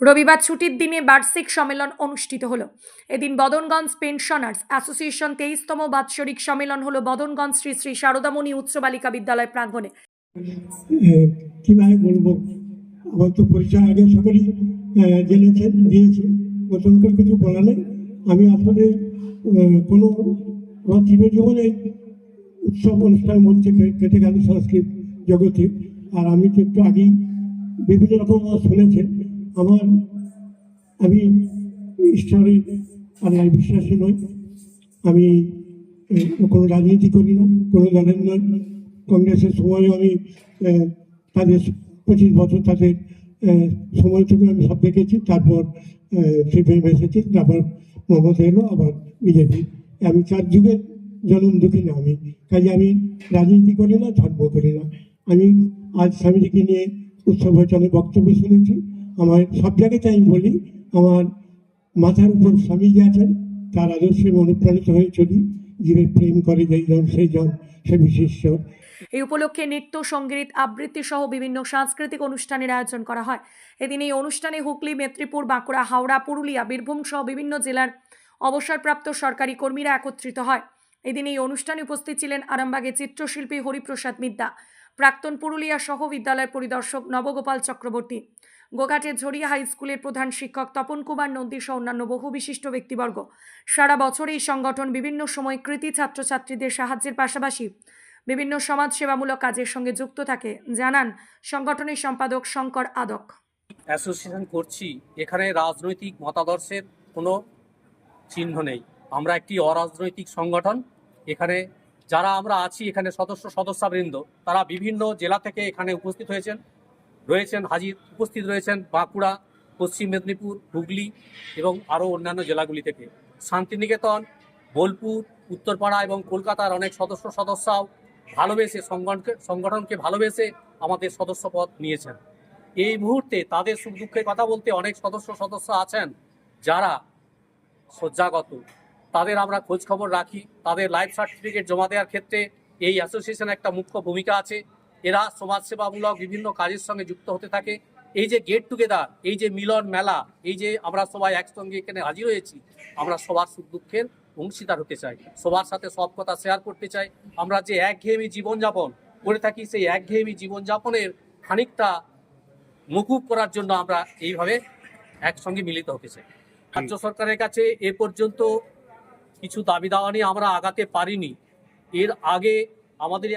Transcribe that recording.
রবিবার ছুটির দিনে বার্ষিক সম্মেলন অনুষ্ঠিত হলো। এদিন বদনগঞ্জ পেনশনার্স অ্যাসোসিয়েশন 23তম বাৎসরিক সম্মেলন হলো বদনগঞ্জ শ্রী শ্রী শারদামণি উচ্চ বালিকা বিদ্যালয় প্রাঙ্গণে। কিভাবে বলবো, আমার তো পরিচয় আগে সকলেই জেনেছেন, দিয়েছে, নতুন করে কিছু বলা নেই। আমি আসলে কোনো আমার জীবনে উৎসব অনুষ্ঠানের মধ্যে কেটে গেল সংস্কৃত জগতে। আর আমি তো একটু আগেই বিভিন্ন রকম শুনেছেন। আমি ঈশ্বরের আল্লাহ বিশ্বাসী নই। আমি কোনো রাজনীতি করি না, কোনো দলের নয়। কংগ্রেসের সময়ও আমি তাদের 25 বছর তাদের সময় থেকে আমি সব দেখেছি। তারপর সিপিএম এসেছি, তারপর মমতা এলো, আবার বিজেপি। আমি 4 যুগের জনম দুঃখী না। আমি কাজে আমি রাজনীতি করি না, ধর্ম করি না। আমি আজ স্বামীজিকে নিয়ে উৎসব হয়েছে, আমি বক্তব্য শুনেছি। আমার সব জায়গাতে আমি বলি, আমার মাথার উপর স্বামীজি আছেন, তার আদর্শে অনুপ্রাণিত হয়ে চলি। জীবে প্রেম করে যেই জন সেই জন সে বিশিষ্ট। এই উপলক্ষে নৃত্য, সঙ্গীত, আবৃত্তি সহ বিভিন্ন সাংস্কৃতিক অনুষ্ঠানের আয়োজন করা হয়। এদিন এই অনুষ্ঠানে হুগলি, মেদিনীপুর, বাঁকুড়া, হাওড়া, পুরুলিয়া, বীরভূম সহ বিভিন্ন জেলার অবসরপ্রাপ্ত সরকারি কর্মীরা একত্রিত হয়। এদিন এই অনুষ্ঠানে উপস্থিত ছিলেন আরামবাগের চিত্রশিল্পী হরিপ্রসাদ মিদ্যা, প্রাক্তন পুরুলিয়া সহ বিদ্যালয়ের পরিদর্শক নবগোপাল চক্রবর্তী, গোঘাটের ঝরিয়া হাই স্কুলের প্রধান শিক্ষক তপন কুমার নন্দী সহ অন্যান্য বহু বিশিষ্ট ব্যক্তিবর্গ। সারা বছর এই সংগঠন বিভিন্ন সময় কৃতি ছাত্রছাত্রীদের সাহায্যের পাশাপাশি বিভিন্ন সমাজসেবামূলক কাজের সঙ্গে যুক্ত থাকে, জানান সংগঠনের সম্পাদক শঙ্কর আদক। অ্যাসোসিয়েশন করছি, এখানে রাজনৈতিক মতাদর্শের কোনো চিহ্ন নেই। আমরা একটি অরাজনৈতিক সংগঠন। এখানে যারা আমরা আছি, এখানে সদস্যবৃন্দ তারা বিভিন্ন জেলা থেকে এখানে উপস্থিত রয়েছেন বাঁকুড়া, পশ্চিম মেদিনীপুর, হুগলি এবং আরও অন্যান্য জেলাগুলি থেকে। শান্তিনিকেতন, বোলপুর, উত্তরপাড়া এবং কলকাতার অনেক সদস্যরাও ভালোবেসে সংগঠনকে ভালোবেসে আমাদের সদস্যপদ নিয়েছেন। এই মুহূর্তে তাদের সুখ দুঃখের কথা বলতে অনেক সদস্য আছেন যারা শয্যাগত। তাদের আমরা খোঁজ খবর রাখি। তাদের লাইফ সার্টিফিকেট জমা দেওয়ার ক্ষেত্রে এই অ্যাসোসিয়েশন একটা মুখ্য ভূমিকা আছে। এরা সমাজসেবামূলক বিভিন্ন কাজের সঙ্গে যুক্ত হতে থাকে। এই যে গেট টুগেদার, এই যে মিলন মেলা, এই যে আমরা সবাই একসঙ্গে এখানে হাজির হয়েছি, আমরা সবার সুখ দুঃখের অংশীদার হতে চাই, সবার সাথে সব কথা শেয়ার করতে চাই। আমরা যে একঘেয়েমি জীবনযাপন করে থাকি, সেই একঘেয়েমি জীবনযাপনের খানিকটা মুকুব করার জন্য আমরা এইভাবে একসঙ্গে মিলিত হতে চাই। রাজ্য সরকারের কাছে এ পর্যন্ত কিছু দাবি দাওয়া নিয়ে আমরা আগাতে পারিনি। এর আগে আমাদের